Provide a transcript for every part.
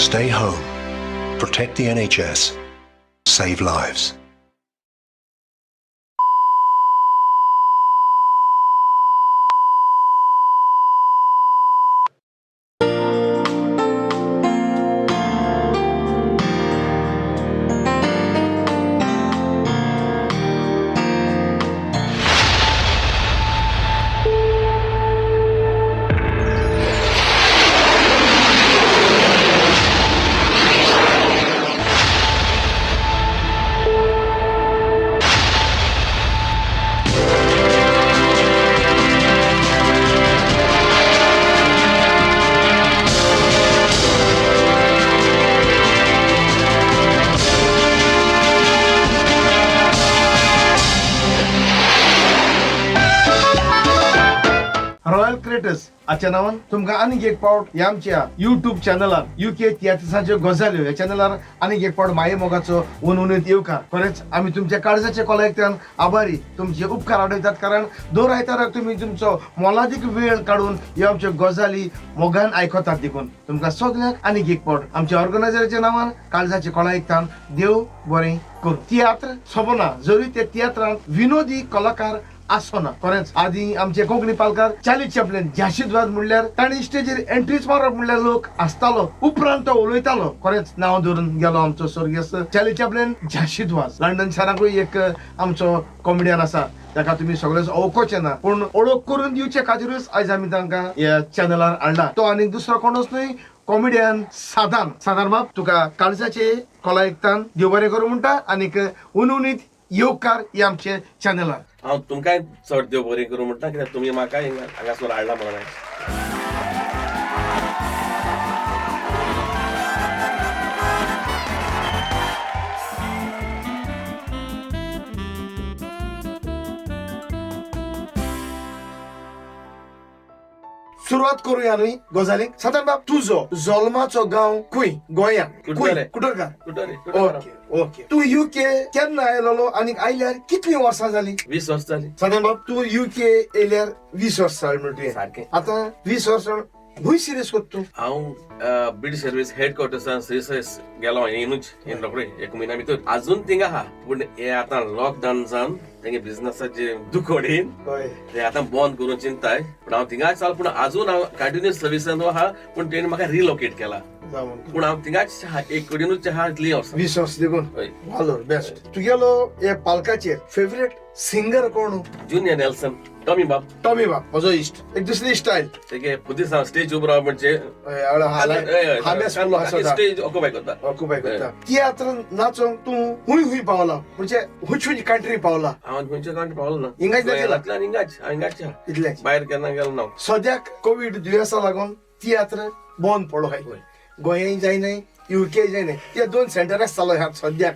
Stay home. Protect the NHS. Save lives. Royal creators आजच्या नावान तुमकां आनीक एक पावट ह्या आमच्या युट्यूब चॅनलार UK तियात्राच्यो गजाल्यो ह्या चॅनलार आनीक एक पावट माये मोगाचो उनउनीत येवकार. खरेंच आमी तुमच्या काळजाच्या कोलायत्यान आभारी, तुमचे उपकार आडयतात. कारण दर आयताराक तुमी तुमचो मोलादीक वेळ काडून ह्यो आमच्यो गजाली मोगान आयकतात. देखून तुमकां सगळ्यांक आनीक एक पावट आमच्या ऑर्गनायझराच्या नावान काळजाच्या कोलायत्यान देव बरें करूं. तियात्र सोबना जरी ते तियात्रांत विनोदी कलाकार आसना. खरेंच आदी आमचे कोंकणी पालकार चार्ली चॅपलिन झाशीदवाद म्हणल्यार ताणी स्टेजीर एंट्रीच मारप म्हणल्यार लोक आसतालो, उपरांत तो उलयतालो. खरेंच नांव धरून गेलो आमचो स्वर्गीय चार्ली चॅपलिन झाशीदवाद. लंडन शारांकूय एक आमचो कॉमेडियन आसा ताका तुम्ही सगळेच ओळखोचे ना, पूण ओळख करून दिवचे खातीरच आयज आमी तांकां ह्या चॅनलार हाडला. तो आनीक दुसरो कोणूच न्हय, कॉमेडियन साधार बाब. तुका काळजाचे कोलायकतान देव बरें करूं म्हणटा आनीक उनउनीत येवकार हे आमचे चॅनलार. हांव तुमकांय चड देव बरें करूं म्हणटा, कित्याक तुमी म्हाका हांगासर हाडला म्हणून. सुरुवात करूया न्ही गजालीक. साधारण बाब, तुजो जल्माचो गांव खंय गोंयांत? कुठरकार. ओके. तू UK केन्ना आयलो आनी आयल्यार कितली वर्सां जाली? 20 वर्स जाली. साधारण बाब, तू UK येयल्यार 20 वर्सां जाली म्हणटुये. सारकें. आतां 20 वर्सां खूंय सिरीयस कोत्ता तूं? हांव बीड सर्वीस हेडक्वॉर्टर्सान सिरीयस गेलो येनूच रोखडे 1 म्हयन्या भितर. अजून थिंगा आहा, पूण हे आतां लॉकडावन जावन तेंगे बिझनसाचे दुखोडेन ते आतां बंद करून चिंताय. पूण हांव थिंगाच चाल, पूण अजून हांव कंटिन्युअस सर्विसान आहा, पूण तेणी म्हाका रिलोकेट केला. पूण हांव थिंगाच एक कडेनूच आहा 20 वर्स देखून. वालोर बेस्ट. तुगेलो हे पालकाचेर फेवरेट सिंगर कोण? जूनियर नेल्सन, टॉमी बाब. म्हजो इश्ट. एक दुसरी स्टायल तेगे खुदीच हांव स्टेज उबो रावप म्हणजे स्टेज ऑक्युपाय करता. तियात्र नाचोंक तूं खूंय पावला, म्हणजे खंयची कंट्री पावला? हांव खंयच्या कंट्री पावलो ना. हिंगाच इतलेंच भायर केन्ना गेलो ना. सद्याक कोविड दुयेंसा लागून तियात्र बंद पडलो. गोंयाय जायनाय, UK जायनाय. ते 2 सेंटरच चालू ह्या सद्याक.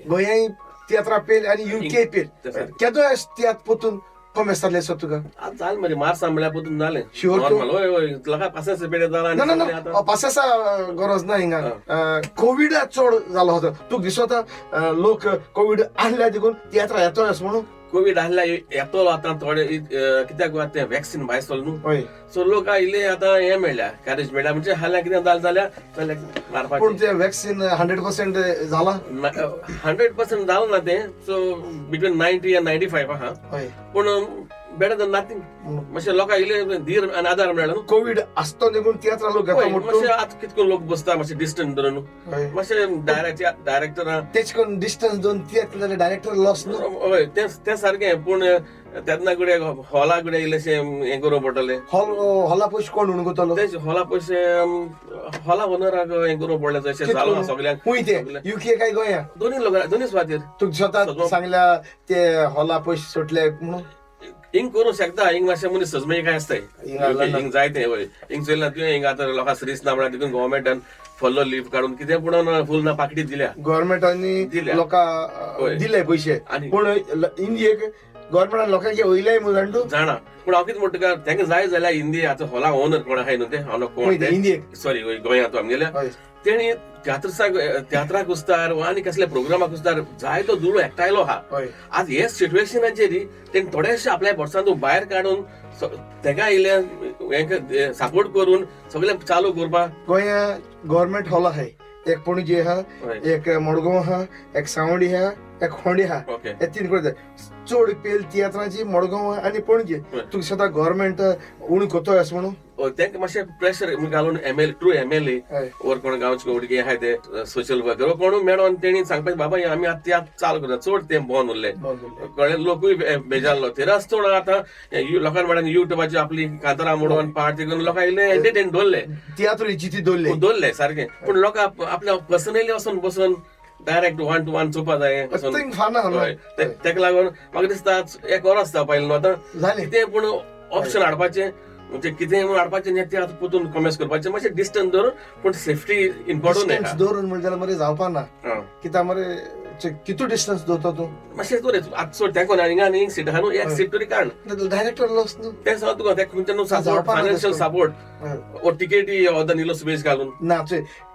गोंयाय तियात्रा पेल आनी UK पेल. केदो तियात्र पोतून कमेस जालें सो तुका? जालें मरे मार्च सांभळ्या पोतून जालें. Sure तूं? नॉर्मल. होय लोकां पासेस पेडे जाला. ना पासेसा गरज ना हिंगा. कोविड चड जालो होतो. तुका दिसता लोक कोविड आहल्या देखून तियात्रा येतोय म्हणून? कोविड आहल्या येतलो आतां थोडे, कित्याक तें वॅक्सिन भायर सरलो न्हू. सो लोक इल्ले आतां हें मेळ्ळ्या, कॅरेज मेळ्ळ्या. म्हणजे हाल्या कितें जालें जाल्यार मारपाचें. पूण तें वॅक्सिन 100% जाला? 100% जालें ना तें. सो बिटवीन 90 and 95 आहा. पूण बेटर दॅन नथिंग. मातशें लोकांक इल्ले धीर आनी आदार मेळ्ळा न्हू. कोविड आसतो देखून तियात्रा लोक येता म्हणटा. मातशें आतां कितको लोक बसता मातशें डिस्टन्स धरून. मातशें डायरेक्टर तेच करून डिस्टन्स दोन तियात्र जाल्यार डायरेक्टर लॉस न्हू. हय तें सारकें. पूण तेन्ना गुडे हॉला गुडे इल्लेशें हें करूं पडटलें. हॉला पयशे कोण उणगुतलो? तेच हॉला पयशे हॉला ओनराक हें करूं पडलें. तशें जालो सगळ्यांक. खूंय ते UK काय गोंया? दोनी सुवातेर. तुका स्वता सांगल्या ते हॉला पयशे सुटले म्हणून? हिंग करूं शकता. हिंग मातशें मनीस सजमें काय आसताय. हिंग जायतें. हय हिंग चोयलां तुवें. हिंग आतां लोकां सिरीयस ना म्हणल्यार तितून गव्हर्मेंटान फॉलो लीव काडून कितें पूण फूल ना पाकडी दिल्या. गव्हर्मेंटांनी लोकांक दिले पयशे. पूण इंडियेक गव्हर्मेंटान लोकांचे वयले मू जाणटू जाणा पूण हांव कितें म्हणटा काय तांकां जाय जाल्यार हिंदी आतां हॉला ओनर कोण आहाय न्हू ते हांव कोण हिंदीक सॉरी गोंयांत आमगेल्या हय तेणी तियात्राक वचतार वा आनी कसल्या प्रोग्रामाक वचतार जाय तो दुडो एकठांयलो आहा हय आज हे सिच्युएशनाचेर तेणी थोडेशे आपल्या बोर्सांतून भायर काडून तेका इल्ले सपोर्ट करून सगळें चालू करपाक गोंया गव्हर्मेंट हॉल आहाय एक पणजी आहा एक मडगांव आहा एक सावंडी आहा एक खोंडी आहा ओके हे तीन करता चड पेल तियात्राची मडगांव आनी पणजी तुका सदां गव्हर्मेंट उणी कोतोय अस म्हणून तेंका मातशें प्रेशर घालून ट्रू एमएलए वर कोण गांवचे उडगे आहाय ते सोशल वर्कर कोण मेळोन तेणी सांगपाचें बाबा आमी आतां त्या चालू करता चड ते बंद उरले कळ्ळें लोकूय बेजारलो ते रस्तो आतां लोकांनी म्हण युट्यूबाची आपली कांतारां म्हणून पार्टी करून लोकां इल्ले एंटरटेन दवरले तियात्र जिती दवरले दवरले सारकें पूण लोकां आपल्या पर्सनली वचून बसून डायरेक्ट 1 to 1 चोवपा जाय तेका लागून म्हाका दिसता 1 वर आसता पयलीं न्हू आतां जालें कितें पूण ऑप्शन हाडपाचें म्हणजे कितें म्हणून हाडपाचें न्ही तें आतां पोतून कमेस करपाचें मातशें डिस्टन्स दवरून पूण सेफ्टी इम्पॉर्टंट दवरून म्हणजे जाल्यार मरे जावपा ना कित्याक मरे कितू डिस्टन्स दवरता तूं मातशें दवर आतां चड तेंको हिंगा न्ही सीट आहा न्हू एक सीट तरी काड डायरेक्टर लॉस न्हू तें सगळें तुका तेका खंयच्यान सपोर्ट फायनान्शियल सपोर्ट ओ टिकेटी अर्द निलो स्पेस घालून ना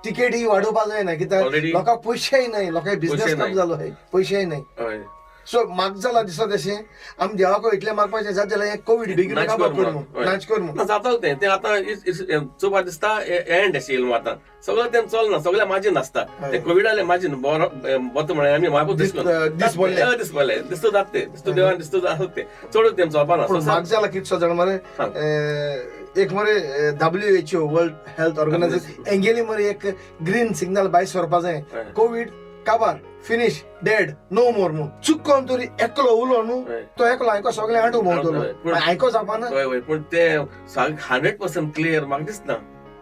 तिकेट ही वाडोवपा जायना कित्याक Already- लोकांक पयशेय नाही लोकांक बिझनेस पयशे कम नाही. जालो पयशेय नाही हय सो म्हाका जाला दिसता तशें आमी देवाको इतलें मागपाचें जाता जाल्यार कोवीड बेगीन नाच काबार कर कर म्हणून. नाच कर ना जातालें तें आतां चोवपा दिसता एंड अशें येयलो आतां सगळें तें चलना सगळें माजीन आसता हय. ते कोविडाले माजीन बतो म्हळ्यार आमी मागो दीस भरले. दीस भरले दिसता जाता ते दिसता देवान दिसता जाता ते चड तें चलपाना पूण म्हाका जाला कितसो जाण मरे सांग. एक मरे WHO वर्ल्ड हेल्थ ऑर्गनायझेशन एंगेली मरे एक ग्रीन सिग्नल भायर सरपा जाय हय. कोविड काबार फिनिश डेड नो मोर म्हणून चुकोन तरी एकलो उलो न्हू हय. तो एकलो हांयको सगळें आंटू हय. भोंवतलो हांयको जावपा ना हय हय पूण तें 100% क्लियर म्हाका दिसना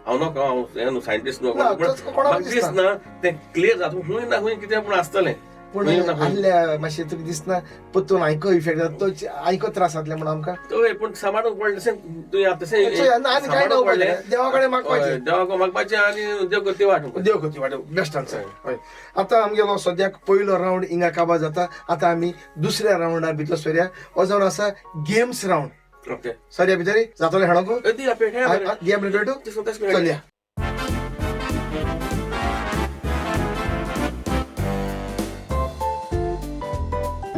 हांव न्हू हांव न्हू सायंटिस्ट न्हू ना, पूण तसं कोणाक म्हाका दिसना तें क्लियर जाता खूंय ना खूंय कितें पूण आसतलें पूण खूंय ना खूंय. आहल्या मातशें तुका दिसना परतून हांयको इफेक्ट जाता तो हांयको त्रास जातले म्हणून आमकां हय पूण सांबाळूंक पडलें तशें तुवें आतां आनी कांय ना देवा कडेन मागपाचें देवाक मागपाचें आनी देव करती वाट देव कोती वाडो बेस्ट आन्सर हय आतां आमगेलो सद्याक पयलो रावंड हिंगा काबार जाता आतां आमी दुसऱ्या रावंडा भितर सरया हो जावन आसा गेम्स रावंड ओके सरया भितर जातले हेणोकू दी आपे खेळ गेम रेडी चलया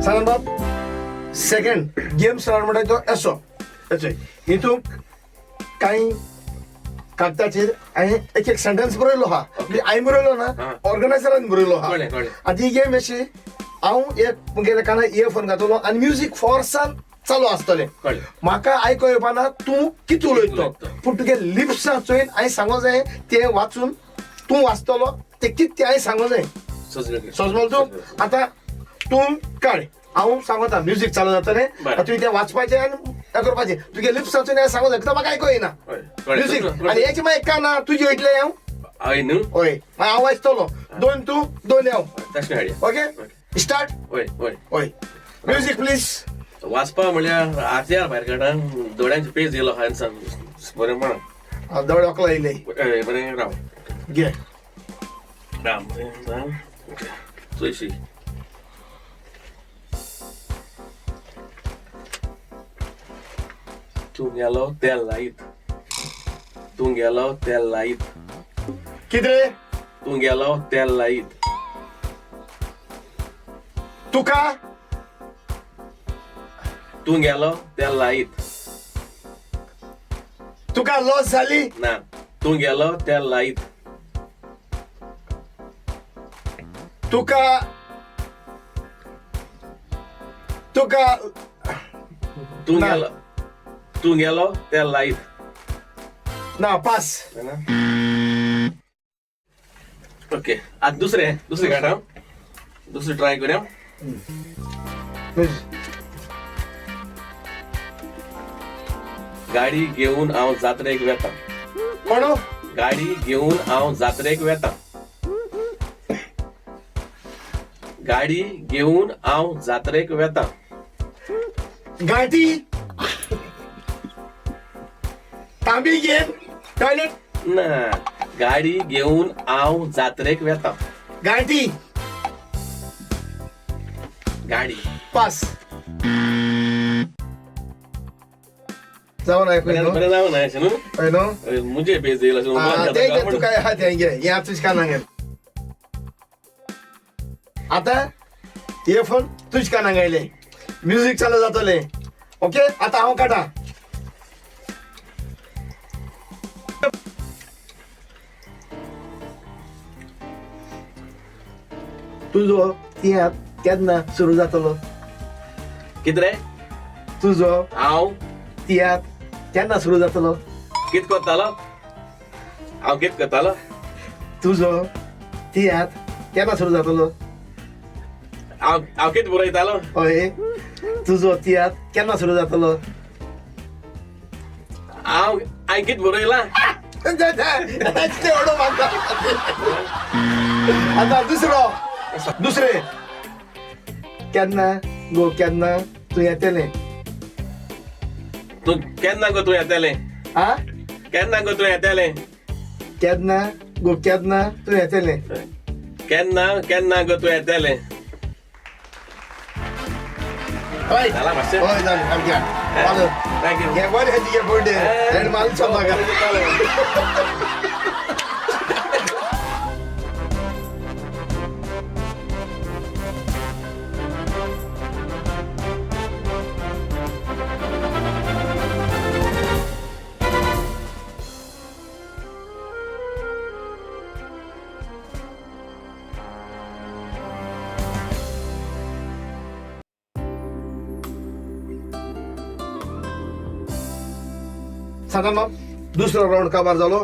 सांग बाब सेकंड गेम्स रावंड म्हणटा तो एसो हितूंक कांय कागदाचेर हांवें एक एक सेंटेन्स बरयलो आहा हांवें बरयलो ना ऑर्गनायझरान बरयलो आहा कळ्ळें कळ्ळें आतां ही गेम अशी हांव एक मुगेले काना इयरफोन घातलो आनी म्युजीक फोर्सान चालू आसतलें कळ्ळें म्हाका आयको येवपाना तूं कितें उलयतो पूण तुगे लिप्सां चोयन हांवें सांगो जाय तें वाचून तूं वाचतलो तें कितें तें हांवें सांगो जाय समजलो तूं आतां तूं काड हांव सांगता म्युजीक चालू जातलें तुवें तें वाचपाचें आनी हें करपाचें तुगे लिप्स वाचून हांवें सांगो जाय कित्याक म्हाका आयको येना म्युजीक आनी हेची मागीर काना तुजी वयतलें हांव हय न्हू हय मागीर हांव वाचतलो 2 तूं 2 हांव तशें हाडया ओके स्टार्ट हय हय हय म्युजीक प्लीज वाचपा म्हणल्यार आत्यार भायर काडा दोळ्यांचे पेज येयलो हांवें सांग बरें म्हणा दवड ओकला येयले बरें राव घे राम बरें राम चोयशी तूं गेलो तेल लायत तूं गेलो तेल लायत कितें तूं गेलो तेल लायत तुका तूं गेलो तेल लायत तुका लॉस जाली ना तूं गेलो तेल लायत तुका तुका तूं ना. गेलो तेल लायत ना पास ओके आता दुसरे काढा दुसरी ट्राय करूया गाडी घेऊन हांव जात्रेक वेता म्हणो गाडी घेऊन हांव जात्रेक वेता गाडी घेऊन हांव जात्रेक वेता गाठी तांबी घेन टॉयलेट ना गाडी घेऊन हांव जात्रेक वेता गाठी गाडी पास जाऊन ऐकून बरें जावं ना अशें न्हू हय न्हू मुजे पेज येयला ते घे तू काय हा ते घे या तुझ काना घे आता इयरफोन तुझ काना गायले म्युझिक चालू जातले ओके आता हांव काढा तुझो तियात केन्ना सुरू जातलो कितें रे तुझो हांव तियात केन्ना सुरू जातलो कितें करतालो हांव कितें करतालो तुझो तियात केन्ना सुरू जातलो हांव कितें बरयतालो हय तुझो तियात केन्ना सुरू जातलो हांवें कितें बरयलां आता दुसरे केन्ना गो केन्ना तू येतले तूं केन्ना गो तूं येतलें आ केन्ना गो तूं येतलें केन्ना गो केन्ना तू येतले केन्ना केन्ना गो तूं येतलें हय जाला मातशें हय जालें सामकें पालो थँक्यू हे बरें हेजी गे बर्थडे रेड माल चोंदाका सांगा मग दुसरो राउंड काबार जालो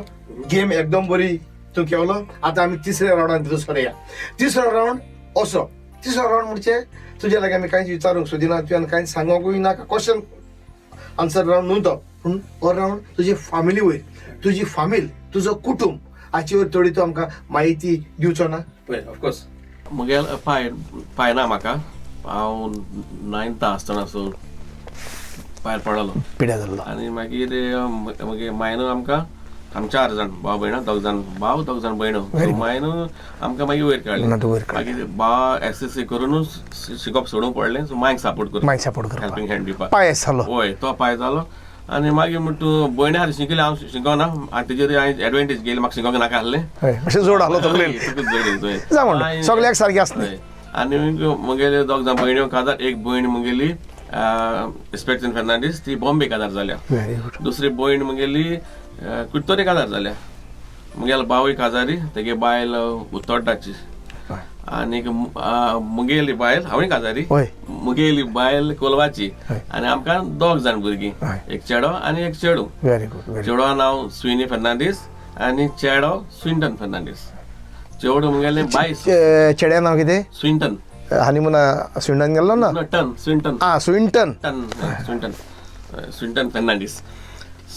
गेम एकदम बरी तू केवलो आता आम्ही तिसऱ्या राउंडात भितर सरूया तिसरो राउंड असो तिसरो राउंड म्हणजे तुझ्या लागे आमी कांयच विचारूंक सोदिना तुवें कांय सांगोंकूय नाका क्वेश्चन आन्सर राउंड न्हू तो पूण हो राउंड तुजी फॅमिली वयर तुजी फामील तुजो कुटुंब हाचे वयर थोडी तूं आमकां म्हायती दिवचो ना पळय ऑफकोर्स मुगेल पांय ना म्हाका हांव 9th आसतना सो पांयर पडलो पिड्या जाल्लो आनी मागीर मागीर मायन आमकां आमी 4 जाण भाव भयणां 2 जाण भाव 2 जाण भयणो मायन आमकां मागीर वयर काडलें मागीर भाव SSC करूनच शिकप सोडूंक पडलें सो मायक सपोर्ट करूं मायक सपोर्ट करपाक हेल्पिंग हँड दिवपाक पांय जालो हय तो पांय जालो आनी मागीर म्हण तूं भयण्यार शिकले हांव शिकोना आनी तेजेर हांवें एडवांटेज घेयली म्हाका शिकोंक नाका आसलें हय अशें जोड आसलो तकलेन जा म्हणटा सगळ्याक सारकें आसलें आनी मुगेले 2 जाण भयण्यो काजार एक भयण मुगेली इन्स्पेक्टर फेर्नांडीस ती बॉम्बे काजार जाल्या व्हेरी गुड दुसरी भयण मुगेली कुट्टोरे काजार जाल्या मुगेलो भावय काजारी तेगे बायल उत्तोड्डाची आनी मुगेली बायल हांवें काजारी हय मुगेली बायल कोलवाची हय. आनी आमकां 2 जाण भुरगीं हय. एक चेडो आनी एक चेडू व्हेरी गुड चेडवा नांव स्विनी फेर्नांडीस आनी चेडो स्विंटन फेर्नांडीस चेडू मुगेलें 22 चेड्या नांव कितें स्विंटन हानीमूना स्विंडन गेल्लो ना टन स्विंटन स्विंटन टन स्विंटन फेर्नांडीस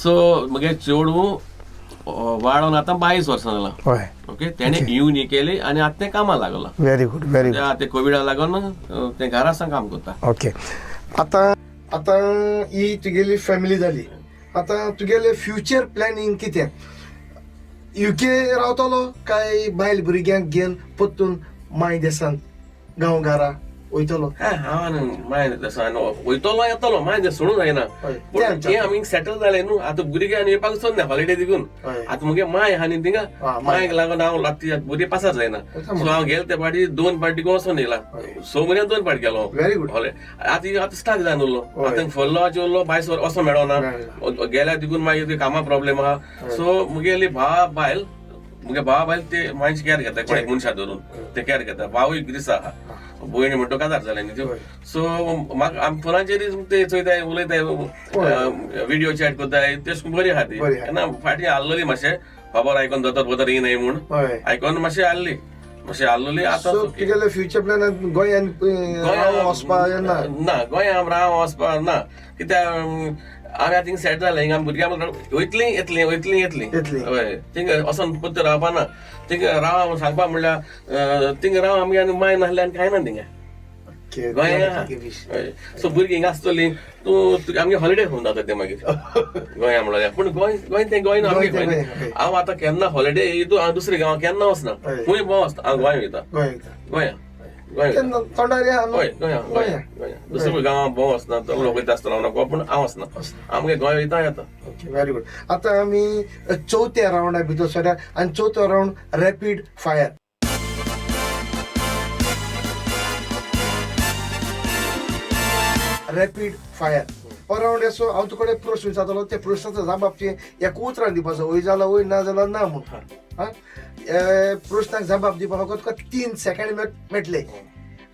सो मुगे चेडू वाडोवन आतां 22 वर्सां जालां हय ओके तेणे येवन केली आनी आतां तें कामां लागला व्हेरी गुड व्हेरी गुड ते कोविडा लागून तें घरा आसा काम करता ओके आतां आता ही तुगेली फॅमिली जाली आता तुगेले फ्युचर प्लॅनिंग कितें युके रावतलो काय बायल भुरग्यांक घेवन परतून माय देसान गांवगारा वयतलो हांव आनी माय वयतलो येतलो माय सोडूंक जायना हय. पूण हें आमी सेटल जालें न्हू आतां भुरगे आनी येवपाक सोदना हॉलिडे दिकून हय. आतां मुगे माय आहा न्ही थिंगा माय. मायक लागून हांव राती भुरगे पासार जायना सो हांव गेले ते पाटी 2 पाटी वचून येयला स म्हयन्यान 2 पाटी गेलो Very good. आतां स्टार्ट जावन उरलो हय. आतां फुल्लो उरलो भायर वचोंक मेळना गेल्या दिकून मागीर कामा प्रॉब्लेम आहा सो मुगेली बायल मुगे बायल ते मायची कॅर घेता कोणेक मनशां धरून ते कॅर घेता भावूय दिसा आहा भयणी म्हणटा काजार जालें न्ही त्यो सो म्हाका आमी फोनाचेर ते चोयताय उलयताय व्हिडिओ चॅट कोत्ताय तेश बरी आहा ती बरी केन्ना फाटीं हाल्लोली मातशें खबर आयकोन दोतोर बोतर येयनाय म्हूण हय आयकोन मातशें हाल्ली मातशें हाल्लोली आतां सो तुगेले फ्युचर प्लॅन गोंयान वचपा येना ना गोंया राव वचपा ना कित्याक आमी आतां थिंग सेट जालें हिंगा भुरगीं आमकां वयतलीं हय थिंग वचोन परत रावपा ना थिंग राव सांगपा म्हणल्यार थिंग राव आमी आनी माय नासल्यार कांय ना थिंगा गोंया सो भुरगीं हिंगा आसतलीं तूं आमगे हॉलिडे खून जाता ते मागीर गोंया म्हणल्यार पूण गोंय तें गोंय आमगे हांव आतां केन्ना हॉलिडे हितू हांव दुसरे गांवां केन्ना वचना खूंय भोंव वचता हांव गोंया वयता गोंया केन्ना तोंडार या न्हू? हय गोंया दुसऱ्या गांवां भोंव वचना तो लोक वयता आसतना हांव नाको पूण हांव वचना आमगे गोंय वयता येता ओके व्हेरी गुड आतां आमी चवथ्या रावंडा भितर सद्या आनी चवथो round rapid fire rapid fire हो रावंड असो हांव तुका एक प्रश्न विचारतलो त्या प्रश्नाचो जबाब एका उतरान दिवपाचो वय जाला वय ना जाल्यार ना म्हूण प्रश्नाक जबाब दिवपाक तुका 3 सेकंड मेळटले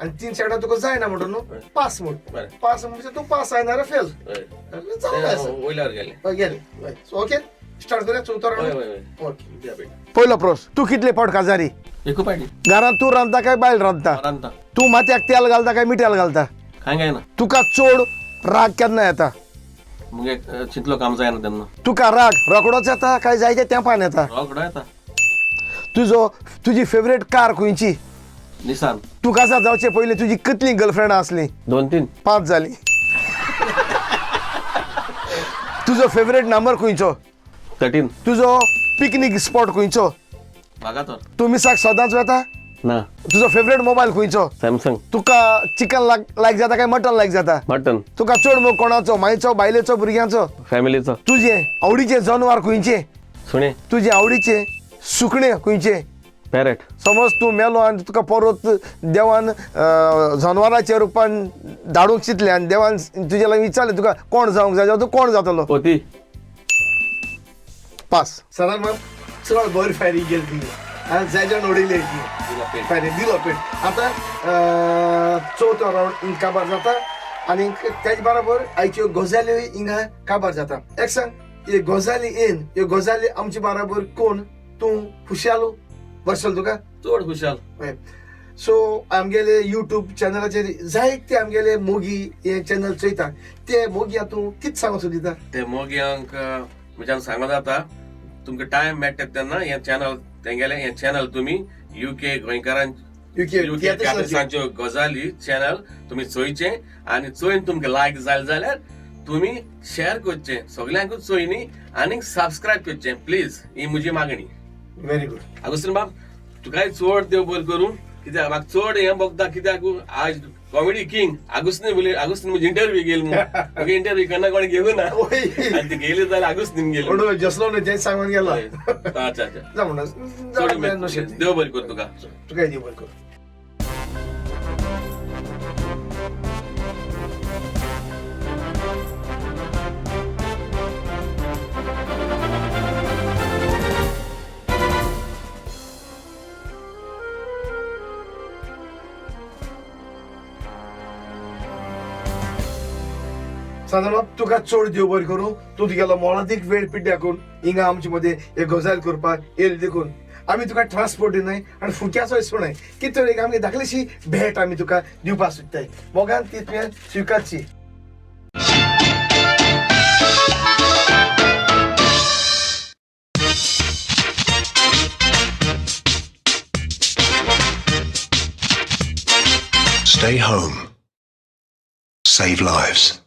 आणि 3 सेकंडात तुका जायना म्हणून न्हू पास म्हूण पास म्हणजे तू पास जायना फेल वयल्यार गेले गेले ओके स्टार्ट करूया चवथो रावंड ओके पयलो प्रश्न तू कितले फावट काजारी एकू पाटी घरांत तू रांदता काय बायल रांदता रांदता तू माथ्याक तेल घालता काय मिठाल घालता कांय गायना तुका चड राग केन्ना येता मुगे चिंतलो काम जायना तेन्ना तुका राग रोखडोच येता काय जायत्या तेंपान येता रोखडो येता तुजी फेवरेट कार खंयची निसान तू काजार जावचे पयलीं तुजी कितली गर्लफ्रेंडां आसली 2-3 5 जाली तुजो फेवरेट नंबर खंयचो 13 तुजो पिकनीक स्पॉट खंयचो वागातोर तू मिसाक सदांच वता ना तुजो फेवरेट मोबायल खंयचो सॅमसंग तुका चिकन लायक जाता काय मटन लायक जाता मटन तुका चड मोग कोणाचो मायचो बायलेचो भुरग्यांचो फॅमिलीचो तुझे आवडीचे जनावर खंयचे सुणे तुझे आवडीचे सुकणे खंयचे पॅरेट समज तू मेलो आनी तुका परत देवान जनावरांच्या रुपान धाडूंक चिंतले आनी देवान तुजे लागीं विचारलें तुका कोण जावंक जाय जाल्यार तूं कोण जातलो पोती पास सदांच मग चड बरी फायरी गेली जायच्या नोडिले फायरी दिलो पेट आतां चवथो रावंड काबार जाता आनी तेच बरोबर आयच्यो गजाल्यो हिंगा काबार जाता एक सांग ह्यो गजाली येन ह्यो गजाली आमचे बरोबर कोण तूं खुशाल बसल तुका चड खुशाल सो आमगेले युट्यूब चॅनलाचेर जायते आमगेले मोगी हे चॅनल चयता ते मोगी तूं कितें सांगूंक सोदिता ते मोग्यांक म्हज्यान सांगो जाता तुमकां टायम मेळटा तेन्ना हे चॅनल तेंगेले हे चॅनल तुमी UK गोंयकारां UK कॅटर्सांच्यो गजाली चॅनल तुमी चोयचे आनी चोयन तुमकां लायक जालें जाल्यार तुमी शेअर करचे सगल्यांकूच चोयनी आनी सबस्क्रायब करचे प्लीज ही म्हजी मागणी व्हेरी गुड आगोस्तीन बाब तुकाय चड देव बरें करूं कित्याक म्हाका चड हें बघता कित्याक आज कॉमेडी किंग आगोस्तीन म्हजी इंटरव्यू गेली म्हाका इंटरव्यू केन्ना कोणी घेवं ना आनी ती गेली जाल्यार आगोस्तीन गेली जसलो न्हू तेच सांगून गेलो अच्छा जा म्हणून देव बरें कर तुका तुका देव बरें कर साधारण तुका चड देव बरें करूं तूं तुगेलो मोलादीक वेळ पिड्ड्याकून हिंगा आमचे मदें हे गजाल करपाक येयले देखून आमी तुका ट्रान्सपोर्ट दिनाय आनी फुक्याचोय सुणाय कितें तरी आमगे धाकलीशी भेट आमी तुका दिवपाक सोदताय मोगान ती तुवें स्विकारची Stay home. Save lives.